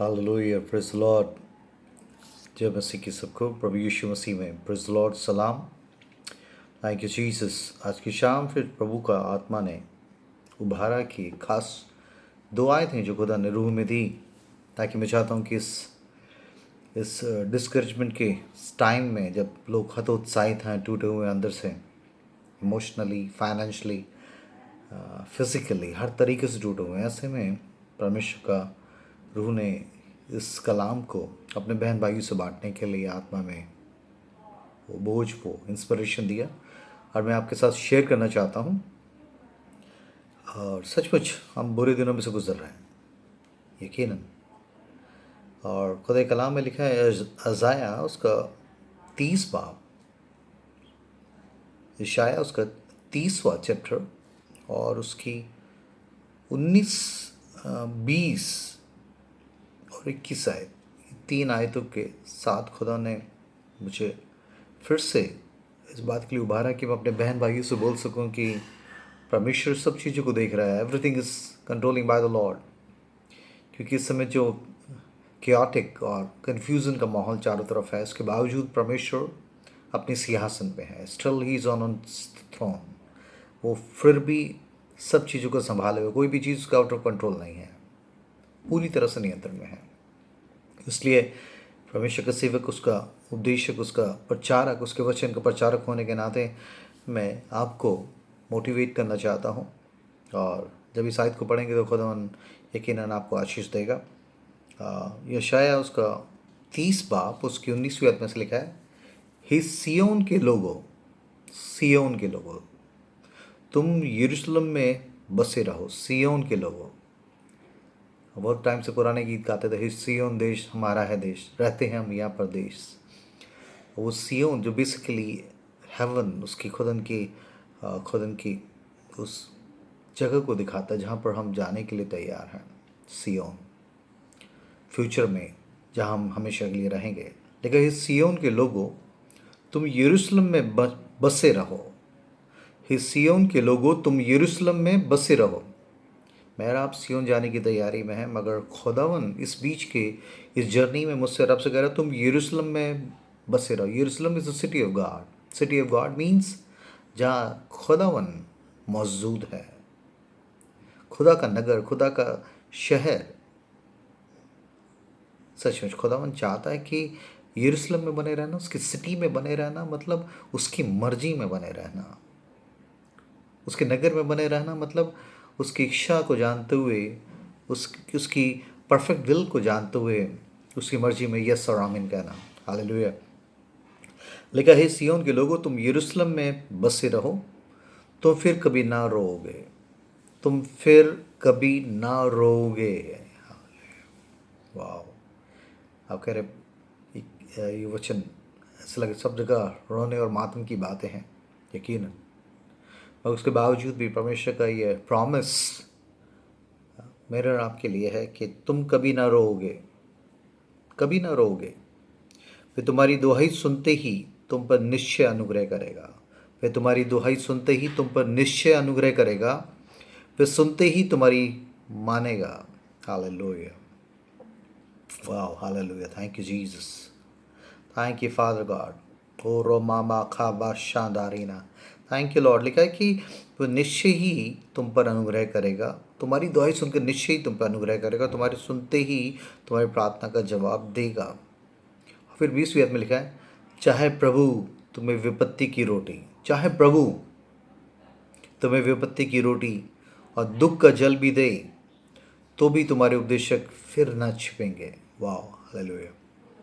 Hallelujah, praise Lord. जय मसीह की सबको, प्रभु यीशु मसीह में प्रेज़ लॉर्ड, सलाम। Thank you Jesus. आज की शाम फिर प्रभु का आत्मा ने उभारा कि खास दुआएं थी जो खुदा ने रूह में दी, ताकि मैं चाहता हूँ कि इस डिस्करेजमेंट के टाइम में जब लोग हतोत्साहित हैं, टूटे हुए अंदर से, इमोशनली, फाइनेंशली, फिज़िकली, हर तरीके से टूटे हुए हैं, ऐसे में परमेश्वर का रूह ने इस कलाम को अपने बहन भाइयों से बांटने के लिए आत्मा में वो बोझ, वो इंस्पिरेशन दिया और मैं आपके साथ शेयर करना चाहता हूँ। और सचमुच हम बुरे दिनों में से गुजर रहे हैं, यकीनन। और खुदा कलाम में लिखा है अज़ाया उसका 30 बाब, इशाया उसका 30वां चैप्टर और उसकी 19, 20 और 21 आयत, 3 आयतों के साथ खुदा ने मुझे फिर से इस बात के लिए उभारा कि मैं अपने बहन भाइयों से बोल सकूं कि परमेश्वर सब चीज़ों को देख रहा है। Everything is controlling by the Lord. क्योंकि इस समय जो क्याटिक और कन्फ्यूज़न का माहौल चारों तरफ है, इसके बावजूद परमेश्वर अपने सिंहासन पे है। Still he is on throne. वो फिर भी सब चीज़ों को संभाले हुए, कोई भी चीज़ उसका आउट ऑफ कंट्रोल नहीं है, पूरी तरह से नियंत्रण में है। इसलिए परमेश्वर का सेवक, उसका उपदेशक, उसका प्रचारक, उसके वचन का प्रचारक होने के नाते मैं आपको मोटिवेट करना चाहता हूँ। और जब इस आयत को पढ़ेंगे तो खुदावन यकीनन आपको आशीष देगा। यशाया उसका 30 बाब उसकी 19वीं आयत में से लिखा है, हे सियोन के लोगों, सियोन के लोगों, तुम यरूशलेम में बसे रहो। सियोन के लोगों, बहुत टाइम से पुराने गीत गाते थे, हे सियोन देश हमारा है देश, रहते हैं हम यहाँ पर देश। वो सियोन जो बेसिकली हेवन, उसकी खुदन की उस जगह को दिखाता है जहाँ पर हम जाने के लिए तैयार हैं। सियोन, फ्यूचर में जहाँ हम हमेशा के लिए रहेंगे। लेकिन इस सियोन के लोगों, तुम यरूशलेम में बसे रहो। हे सियोन के लोगों, तुम यरूशलेम में बसे रहो। मेरा आप सियोन जाने की तैयारी में है, मगर खुदावन इस बीच के इस जर्नी में मुझसे रब से कह रहा, तुम यरूशलेम में बसे रहो। यरूशलेम is the city of God. City of God means जहाँ खुदावन मौजूद है, खुदा का नगर, खुदा का शहर। सचमुच खुदावन चाहता है कि यरूशलेम में बने रहना, उसकी सिटी में बने रहना, मतलब उसकी मर्जी में बने रहना, उसके नगर में बने रहना, मतलब उसकी इच्छा को जानते हुए, उसकी परफेक्ट विल को जानते हुए उसकी मर्जी में यस और आमीन कहना। हालेलुया। लिखा है, सियोन के लोगों, तुम यरूशलेम में बसे रहो, तुम फिर कभी ना रोओगे, तुम फिर कभी ना रोओगे। वाह, आप कह रहे ये वचन ऐसा लगे सब जगह रोने और मातम की बातें हैं, यकीनन। और उसके बावजूद भी परमेश्वर का ये प्रॉमिस मेरे और आपके लिए है कि तुम कभी ना रोओगे, कभी ना रोओगे। वे तुम्हारी दुहाई सुनते ही तुम पर निश्चय अनुग्रह करेगा। वे तुम्हारी दुहाई सुनते ही तुम पर निश्चय अनुग्रह करेगा। वे सुनते ही तुम्हारी मानेगा। हालेलुया, वाह, hallelujah. Thank you Jesus, thank you father God. ओ रो मामा खाबा शानदारीना, थैंक यू लॉर्ड। लिखा है कि वो निश्चय ही तुम पर अनुग्रह करेगा, तुम्हारी दुआई सुनकर निश्चय ही तुम पर अनुग्रह करेगा, तुम्हारे सुनते ही तुम्हारी प्रार्थना का जवाब देगा। फिर 20वीं आयत में लिखा है, चाहे प्रभु तुम्हें विपत्ति की रोटी, चाहे प्रभु तुम्हें विपत्ति की रोटी और दुख का जल भी दे, तो भी तुम्हारे उपदेशक फिर न छिपेंगे। वाह, हालेलुया।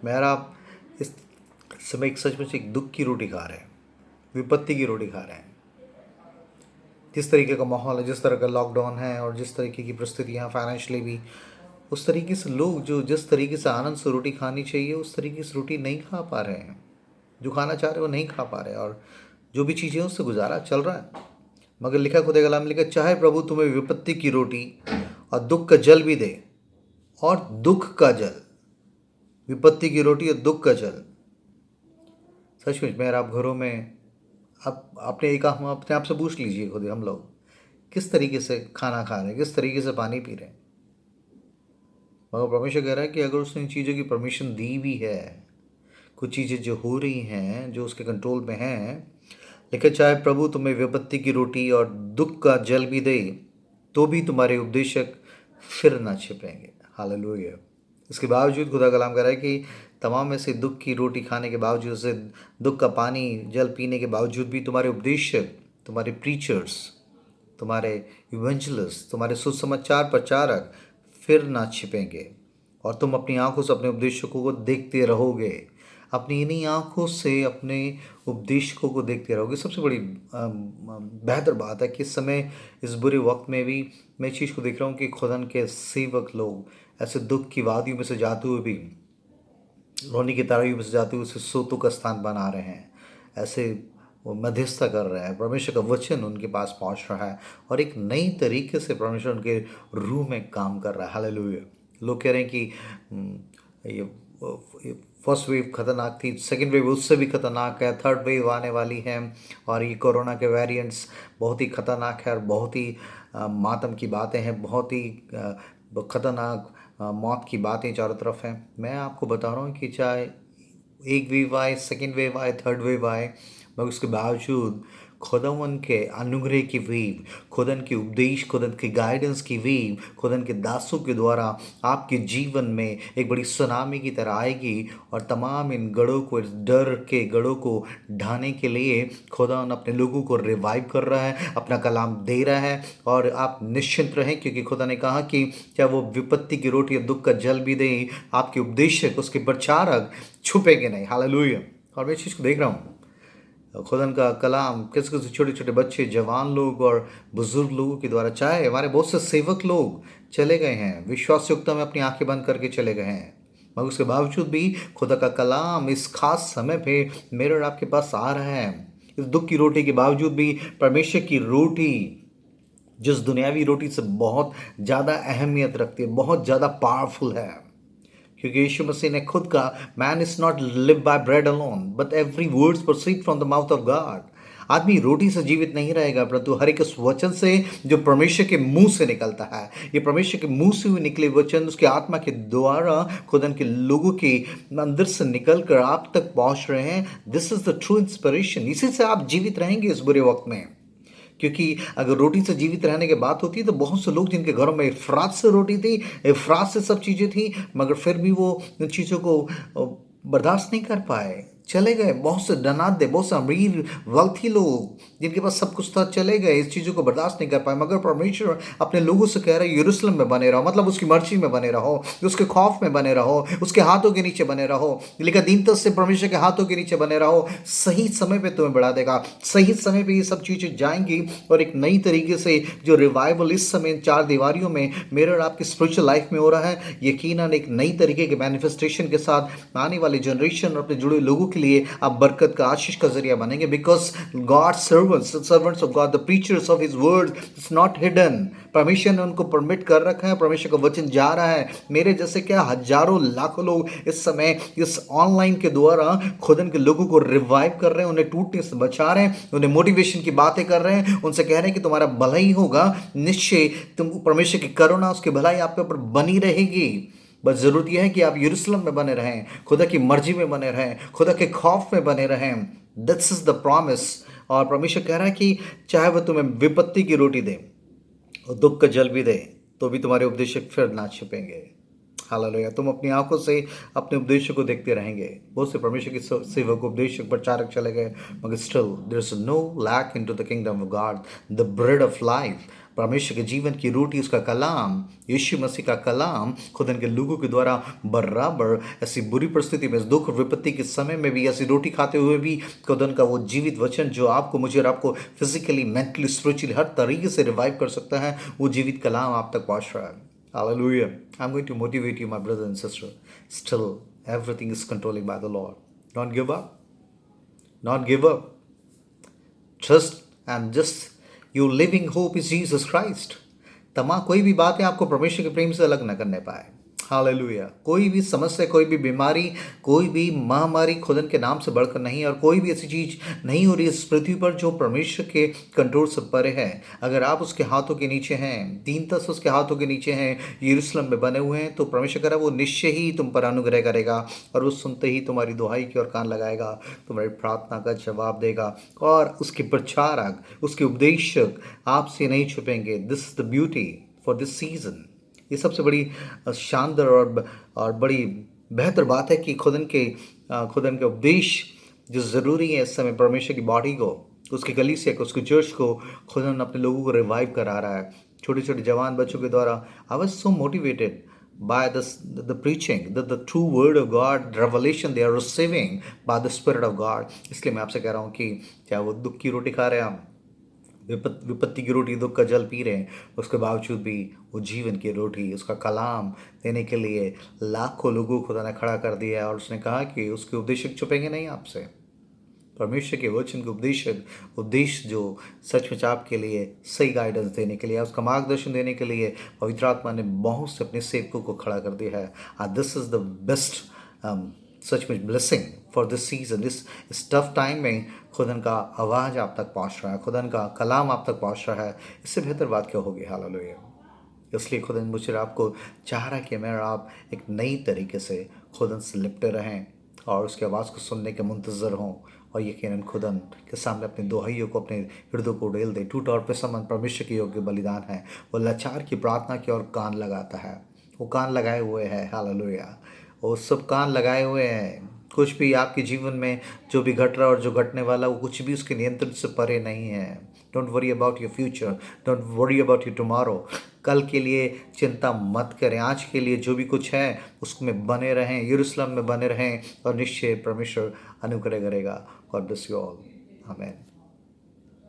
मेरा आप इस समय एक सचमुच एक दुख की रोटी खा रहे हैं, विपत्ति की रोटी खा रहे हैं। जिस तरीके का माहौल है, जिस तरह का लॉकडाउन है और जिस तरीके की परिस्थितियाँ फाइनेंशियली भी, उस तरीके से लोग जो जिस तरीके से आनंद से रोटी खानी चाहिए उस तरीके से रोटी नहीं खा पा रहे हैं। जो खाना चाह रहे वो नहीं खा पा रहे, और जो भी चीज़ें उससे गुजारा चल रहा है। मगर लिखा खुदा कलाम में लिखा, चाहे प्रभु तुम्हें विपत्ति की रोटी और दुख का जल भी दे। और दुख का जल, विपत्ति की रोटी और दुख का जल। सचमुच में आप घरों में, आप अपने एक हम अपने आप से पूछ लीजिए खुद, हम लोग किस तरीके से खाना खा रहे हैं, किस तरीके से पानी पी रहे हैं। मगर परमेश्वर कह रहा है कि अगर उसने इन चीज़ों की परमिशन दी भी है, कुछ चीज़ें जो हो रही हैं जो उसके कंट्रोल में हैं, लेकिन चाहे प्रभु तुम्हें विपत्ति की रोटी और दुख का जल भी दे, तो भी तुम्हारे उपदेशक फिर ना छिपेंगे। हालेलुया। इसके बावजूद खुदा कलाम कह रहा है कि तमाम ऐसे दुख की रोटी खाने के बावजूद, से दुख का पानी जल पीने के बावजूद भी तुम्हारे उपदेशक, तुम्हारे प्रीचर्स, तुम्हारे इवेंजलिस्ट, तुम्हारे सुसमाचार प्रचारक फिर ना छिपेंगे, और तुम अपनी आंखों से अपने उपदेशकों को देखते रहोगे। अपनी इन्हीं आंखों से अपने उपदेशकों को देखते रहोगे। सबसे बड़ी बेहतर बात है कि इस समय, इस बुरे वक्त में भी मैं इस चीज़ को देख रहा हूँ कि खुदन के सेवक लोग ऐसे दुख की वादियों में से जाते हुए भी, रोनी की तारियों में से जाते हुए उसे सोतों का स्थान बना रहे हैं। ऐसे वो मध्यस्थता कर रहा है, परमेश्वर का वचन उनके पास पहुंच रहा है, और एक नई तरीके से परमेश्वर उनके रूह में काम कर रहा है। हालेलुया। लोग कह रहे हैं कि ये फर्स्ट वेव खतरनाक थी, सेकेंड वेव उससे भी खतरनाक है, थर्ड वेव आने वाली है, और ये कोरोना के वेरिएंट्स बहुत ही खतरनाक है, और बहुत ही मातम की बातें हैं, बहुत ही खतरनाक मौत की बातें चारों तरफ हैं। मैं आपको बता रहा हूँ कि चाहे एक वेव आए, सेकेंड वेव आए, थर्ड वेव आए, मगर उसके बावजूद खुदावन के अनुग्रह की वेव, खुदन के उपदेश, खुदन के गाइडेंस की वेव, खुदन के दासों के द्वारा आपके जीवन में एक बड़ी सुनामी की तरह आएगी, और तमाम इन गढ़ों को, इस डर के गढ़ों को ढाने के लिए खुदावन अपने लोगों को रिवाइव कर रहा है, अपना कलाम दे रहा है। और आप निश्चिंत रहें, क्योंकि खुदा ने कहा कि चाहे वो विपत्ति की रोटी या दुख का जल भी दे, आपके उपदेशक, उसके प्रचारक छुपेंगे नहीं। हालेलुया। और मैं इस चीज़ को देख रहा हूँ, खुदन का कलाम किस किस छोटे छोटे बच्चे, जवान लोग और बुजुर्ग लोगों के द्वारा, चाहे हमारे बहुत से सेवक लोग चले गए हैं, विश्वास युक्ता में अपनी आंखें बंद करके चले गए हैं, मगर उसके बावजूद भी खुदा का कलाम इस खास समय पे मेरे और आपके पास आ रहा है। इस दुख की रोटी के बावजूद भी परमेश्वर की रोटी, जिस दुनियावी रोटी से बहुत ज़्यादा अहमियत रखती है, बहुत ज़्यादा पावरफुल है, क्योंकि यीशु मसीह ने खुद कहा, man is not live by bread alone but every words proceed from the mouth of God. आदमी रोटी से जीवित नहीं रहेगा, परंतु हर एक उस वचन से जो परमेश्वर के मुंह से निकलता है। ये परमेश्वर के मुंह से हुए निकले वचन उसके आत्मा के द्वारा खुदन के लोगों के अंदर से निकल कर आप तक पहुंच रहे हैं। This is the true inspiration. इसी से आप जीवित रहेंगे इस बुरे वक्त में, क्योंकि अगर रोटी से जीवित रहने की बात होती है तो बहुत से लोग जिनके घरों में इफरात से रोटी थी, इफरात से सब चीज़ें थी, मगर फिर भी वो इन चीज़ों को बर्दाश्त नहीं कर पाए, चले गए। बहुत से धनाढ्य, बहुत से अमीर वेल्थी लोग जिनके पास सब कुछ था, चले गए, इस चीज़ों को बर्दाश्त नहीं कर पाए। मगर परमेश्वर अपने लोगों से कह रहे हैं, यरूशलेम में बने रहो, मतलब उसकी मर्जी में बने रहो, उसके खौफ में बने रहो, उसके हाथों के नीचे बने रहो, लेकिन दीनता से परमेश्वर के हाथों के नीचे बने रहो। सही समय पे तुम्हें बढ़ा देगा, सही समय पे ये सब चीज़ें जाएंगी, और एक नई तरीके से जो रिवाइवल इस समय चार दीवारियों में मेरे और आपकी स्पिरिचुअल लाइफ में हो रहा है, यकीनन एक नई तरीके के मैनिफेस्टेशन के साथ आने वाले जनरेशन और अपने जुड़े लोगों के लिए आप बरकत का, आशीष का जरिया बनेंगे। Because God servants of God, the preachers of his word, it's not hidden. परमेश्वर ने उनको परमिट कर रखा है, परमेश्वर का वचन जा रहा है। मेरे जैसे क्या हजारों लाखों लोग इस समय इस ऑनलाइन के द्वारा खुदन के लोगों को रिवाइव कर रहे हैं, उन्हें टूटने से बचा रहे हैं, उन्हें मोटिवेशन की बातें कर रहे हैं, उनसे कह रहे हैं कि तुम्हारा भला ही होगा, निश्चय तुम परमेश्वर की करुणा, उसकी भलाई आपके ऊपर बनी रहेगी। बस ज़रूरत यह है कि आप यरूशलेम में बने रहें, खुदा की मर्जी में बने रहें, खुदा के खौफ में बने रहें। This is the promise. और परमेश्वर कह रहा है कि चाहे वह तुम्हें विपत्ति की रोटी दे और दुख का जल भी दे, तो भी तुम्हारे उपदेशक फिर ना छिपेंगे। हालेलुया। तुम अपनी आंखों से अपने उपदेशक को देखते रहेंगे। बहुत से परमेश्वर के सेवक, उपदेशक, प्रचारक चले गए, मगर still there is no lack into the kingdom of God. The bread of life, परमेश्वर के जीवन की रोटी, उसका कलाम, यीशु मसीह का कलाम खुदन के लोगों के द्वारा बराबर ऐसी बुरी परिस्थिति में, दुख और विपत्ति के समय में भी, ऐसी रोटी खाते हुए भी खुदन का वो जीवित वचन जो आपको, मुझे और आपको फिजिकली, मेंटली, स्पिरिचुअली हर तरीके से रिवाइव कर सकता है, वो जीवित कलाम आप तक पहुंच रहा है। Hallelujah. I'm going to motivate you, my brother and sister. Still, everything is controlling by the Lord. Don't give up. Not give up. Trust and just your living hope is Jesus Christ. कोई भी बातें आपको परमेश्वर के प्रेम से अलग न करने पाए। हालेलुया। कोई भी समस्या, कोई भी बीमारी, कोई भी महामारी खुदन के नाम से बढ़कर नहीं है, और कोई भी ऐसी चीज नहीं हो रही है इस पृथ्वी पर जो परमेश्वर के कंट्रोल से परे है। अगर आप उसके हाथों के नीचे हैं, दीनता से उसके हाथों के नीचे हैं, यरूशलेम में बने हुए हैं, तो परमेश्वर कह रहा है वो निश्चय ही तुम पर अनुग्रह करेगा, और वो सुनते ही तुम्हारी दुहाई की ओर कान लगाएगा, तुम्हारी प्रार्थना का जवाब देगा, और उसके प्रचारक, उसके उपदेशक आपसे नहीं छुपेंगे। This is the beauty for this season. ये सबसे बड़ी शानदार और बड़ी बेहतर बात है कि खुदन के उपदेश जो ज़रूरी है इस समय परमेश्वर की बॉडी को, उसकी कलीसिया को, उसके चर्च को, खुदन अपने लोगों को रिवाइव करा रहा है छोटे छोटे जवान बच्चों के द्वारा। I was so motivated by the preaching, the true word of God, revelation they are receiving by the Spirit of God। इसलिए मैं आपसे कह रहा हूँ कि चाहे वो दुख की रोटी खा रहे हैं हम, विपत्ति की रोटी, दुख का जल पी रहे हैं, उसके बावजूद भी वो जीवन की रोटी, उसका कलाम देने के लिए लाखों लोगों को खुदा ने खड़ा कर दिया है। और उसने कहा कि उसके उपदेशक छुपेंगे नहीं आपसे। परमेश्वर के वचन के उपदेशक, उद्देश्य जो सचमुच आपके लिए सही गाइडेंस देने के लिए, उसका मार्गदर्शन देने के लिए पवित्र आत्मा ने बहुत से अपने सेवकों को खड़ा कर दिया है। दिस इज़ द बेस्ट सचमुच ब्लेसिंग फॉर दिस सीजन। इस टफ टाइम में खुदन का आवाज़ आप तक पहुंच रहा है, खुदन का कलाम आप तक पहुंच रहा है, इससे बेहतर बात क्या होगी। हालेलुया। इसलिए खुदन मुझे आपको चाह रहा है कि मैं और आप एक नई तरीके से खुदन से लिपटे रहें और उसकी आवाज़ को सुनने के मुंतज़र हों, और यकीनन खुदन के सामने अपनी दुहाइयों को, अपने हृदय को उड़ेल दे। टूटा और पिसमन परमेश्वर के योग्य बलिदान है। वो लाचार की प्रार्थना की ओर कान लगाता है, वो कान लगाए हुए है। हालेलुया। वो सब कान लगाए हुए हैं। कुछ भी आपके जीवन में जो भी घट रहा है और जो घटने वाला, वो कुछ भी उसके नियंत्रण से परे नहीं है। Don't worry about your future, don't worry about your tomorrow. कल के लिए चिंता मत करें, आज के लिए जो भी कुछ है उसमें बने रहें, यरूशलेम में बने रहें, और निश्चय परमेश्वर अनुग्रह करेगा। God bless you all. आमीन।